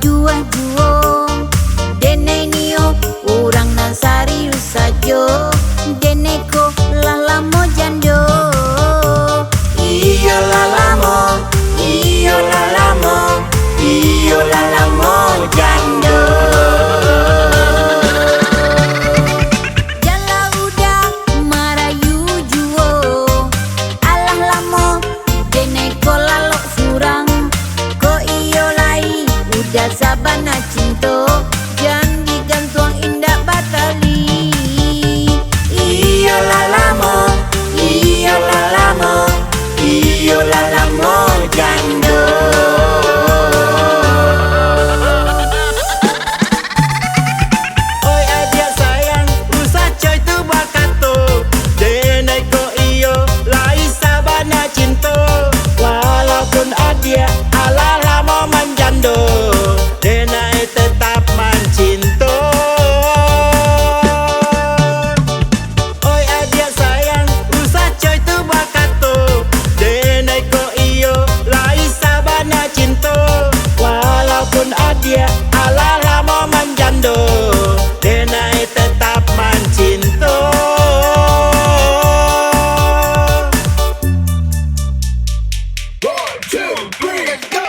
dua duo. Dene nio urang nan serius sajo. Dene ko lalamo jando. Iyo lalamo, iyo lalamo, iyo lalamo jando. Jala udah marayu juo. Alah lamo dene ko lalok surang. Ko iyo lai udah sabana cinto. Jangan digantung indah batali. Iyo lalamo, iyo lalamo, iyo lalamo jando. Oi adik sayang, usah coy tu bakato. Denai ko iyo, lai sabana cinto. Walaupun adik alah lama manjando, denai tetap mancinto. Oi adik sayang, usah coy tu bakato. Denai ko iyo, lai sabana cinto. Walaupun adik alah lama manjando, denai tetap mancinto. One, two, three, let's go!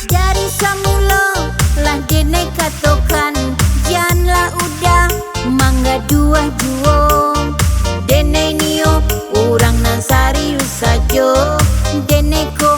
Dari samulo lah dene katokan. Janganlah udah mangga dua duo. Dene nio urang nan serius sajo. Dene ko